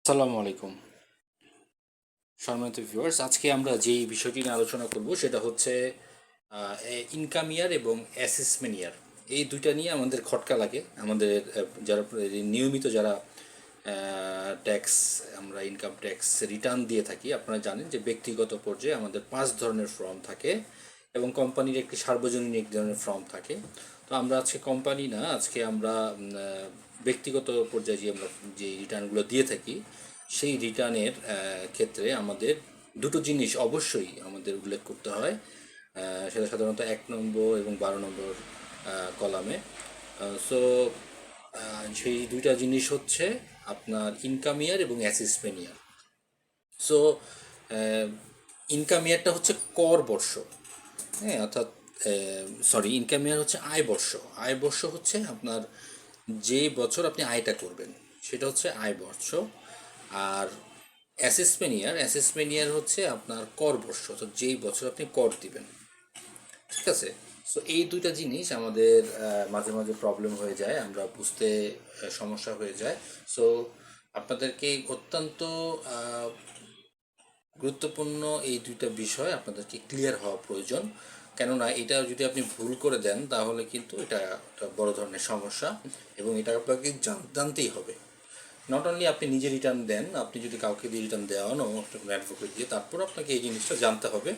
আসসালামু আলাইকুম সম্মানিত ভিউয়ার্স, আজকে আমরা যেই বিষয়টি নিয়ে আলোচনা করব সেটা হচ্ছে ইনকাম ইয়ার এবং অ্যাসেসমেন্ট ইয়ার। এই দুইটা নিয়ে আমাদের খটকা লাগে। আমাদের যারা নিয়মিত যারা ট্যাক্স, আমরা ইনকাম ট্যাক্স রিটার্ন দিয়ে থাকি, আপনারা জানেন যে ব্যক্তিগত পর্যায়ে আমাদের 5 ধরনের ফর্ম থাকে এবং কোম্পানির একটি সার্বজনীন এক ধরনের ফর্ম থাকে। তো আমরা আজকে কোম্পানি না, আজকে আমরা ব্যক্তিগত পর্যায়ে যে রিটার্নগুলো দিয়ে থাকি সেই রিটার্নের ক্ষেত্রে আমাদের দুটো জিনিস অবশ্যই আমাদের উল্লেখ করতে হয়। সেটা সাধারণত 1 নম্বর এবং 12 নম্বর কলামে। সো সেই দুইটা জিনিস হচ্ছে আপনার ইনকাম ইয়ার এবং অ্যাসেসমেন্ট ইয়ার। সো ইনকাম ইয়ারটা হচ্ছে কর বর্ষ, হ্যাঁ, অর্থাৎ ইনকাম ইয়ার হচ্ছে আয় বর্ষ। আয় বর্ষ হচ্ছে আপনার যে বছর আপনি আয়টা করবেন সেটা হচ্ছে আয় বর্ষ। আর অ্যাসেসমেন্ট ইয়ার হচ্ছে আপনার কর বর্ষ, তো যেই বছর আপনি কর দিবেন। ঠিক আছে। সো এই দুইটা জিনিস আমাদের মাঝে মাঝে প্রবলেম হয়ে যায়, আমরা বুঝতে সমস্যা হয়ে যায়। সো আপনাদেরকে অত্যন্ত গুরুত্বপূর্ণ এই দুইটা বিষয় আপনাদেরকে ক্লিয়ার হওয়া প্রয়োজন। কেননা এটা যদি আপনি ভুল করে দেন তাহলে কিন্তু এটা একটা বড় ধরনের সমস্যা, এবং এটা আপনাকে জানতেই হবে। নট অনলি আপনি নিজে রিটার্ন দেন, আপনি যদি কাউকে দিয়ে রিটার্ন দেওয়ানো একটা কোনো অ্যাডভোকেট দিয়ে, তারপর আপনাকে এই জিনিসটা জানতে হবে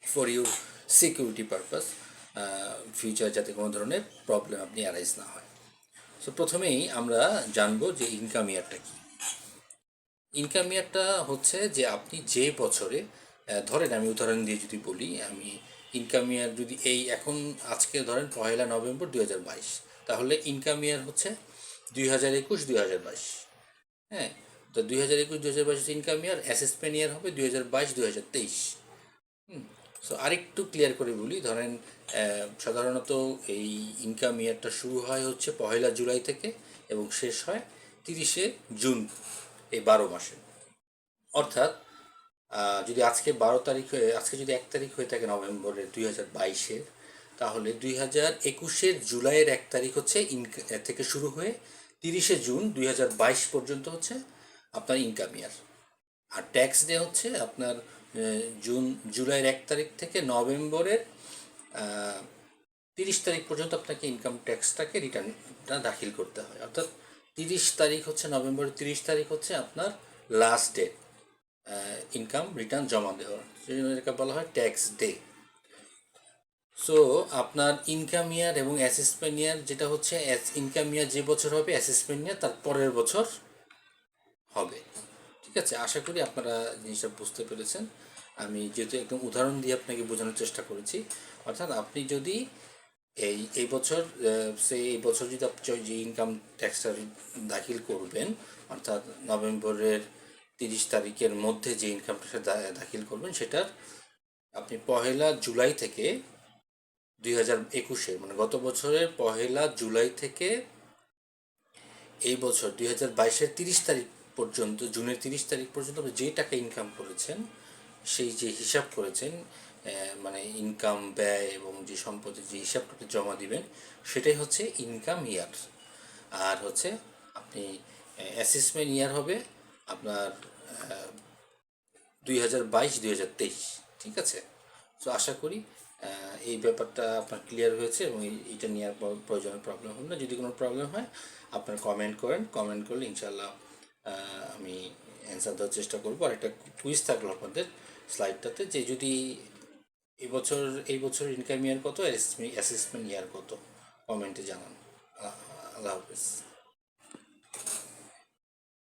for your security purpose, future যাতে কোনো ধরনের প্রবলেম আপনি অ্যারাইজ না হয়। সো প্রথমেই আমরা জানবো যে ইনকাম ইয়ারটা কী। ইনকাম ইয়ারটা হচ্ছে যে আপনি যে বছরে, ধরেন আমি উদাহরণ দিয়ে যদি বলি, আমি ইনকাম ইয়ার যদি এখন আজকে ধরেন 1 নভেম্বর 2022, তাহলে ইনকাম ইয়ার হচ্ছে 2021 2022। হ্যাঁ, তো 2021 2022 ইনকাম ইয়ার। অ্যাসেসমেন্ট ইয়ার হবে 2022 2023। সো আরেকটু ক্লিয়ার করে বলি, ধরেন সাধারণত এই ইনকাম ইয়ারটা শুরু হয় হচ্ছে 1 জুলাই থেকে এবং শেষ হয় 30 জুন, এই 12 মাসে। অর্থাৎ যদি আজকে 12 তারিখ হয়ে, আজকে যদি 1 তারিখ হয়ে থাকে নভেম্বরের 2022-এর, তাহলে 2021-এর জুলাইয়ের 1 তারিখ হচ্ছে থেকে শুরু হয়ে 30 জুন 2022 পর্যন্ত হচ্ছে আপনার ইনকাম ইয়ার। আর ট্যাক্স ডে হচ্ছে আপনার জুলাইয়ের 1 তারিখ থেকে নভেম্বরের 30 তারিখ পর্যন্ত আপনাকে ইনকাম ট্যাক্সটাকে রিটার্নটা দাখিল করতে হয়। অর্থাৎ 30 তারিখ হচ্ছে নভেম্বরের 30 তারিখ হচ্ছে আপনার লাস্ট ডে ইনকাম রিটার্ন জমা দেওয়ার, সেই জন্য এটাকে বলা হয় ট্যাক্স ডে। সো আপনার ইনকাম ইয়ার এবং অ্যাসেসমেন্ট ইয়ার যেটা হচ্ছে, ইনকাম ইয়ার যে বছর হবে, অ্যাসেসমেন্ট ইয়ার তার পরের বছর হবে। ঠিক আছে, আশা করি আপনারা জিনিসটা বুঝতে পেরেছেন। আমি যেহেতু একদম উদাহরণ দিয়ে আপনাকে বোঝানোর চেষ্টা করেছি। অর্থাৎ আপনি যদি এই বছর এই বছর যদি আপনি যে ইনকাম ট্যাক্সটা দাখিল করবেন, অর্থাৎ নভেম্বরের 30 তারিখের মধ্যে যে ইনকাম ট্যাক্সটা দাখিল করবেন, সেটার আপনি 1 জুলাই থেকে 2021-এর, মানে গত বছরের 1 জুলাই থেকে এই বছর 2022-এর 30 তারিখ পর্যন্ত, জুনের 30 তারিখ পর্যন্ত আপনি যে টাকা ইনকাম করেছেন, সেই যে হিসাব করেছেন, মানে ইনকাম, ব্যয় এবং যে সম্পদের যে হিসাবটা আপনি জমা দিবেন, সেটাই হচ্ছে ইনকাম ইয়ার। আর হচ্ছে আপনি অ্যাসেসমেন্ট ইয়ার হবে আপনার 2022-2023। ঠিক আছে। তো আশা করি এই ব্যাপারটা আপনার ক্লিয়ার হয়েছে এবং এইটা নেওয়ার প্রয়োজনে প্রবলেম হবে না। যদি কোনো প্রবলেম হয় আপনার কমেন্ট করেন, কমেন্ট করলে ইনশাল্লাহ আমি অ্যান্সার দেওয়ার চেষ্টা করবো। আর একটা কুইজ থাকলো আপনাদের স্লাইডটাতে, যে যদি এই বছর ইনকাম ইয়ার কত, অ্যাসেসমেন্ট ইয়ার কত, কমেন্টে জানান। আল্লাহ হাফেজ।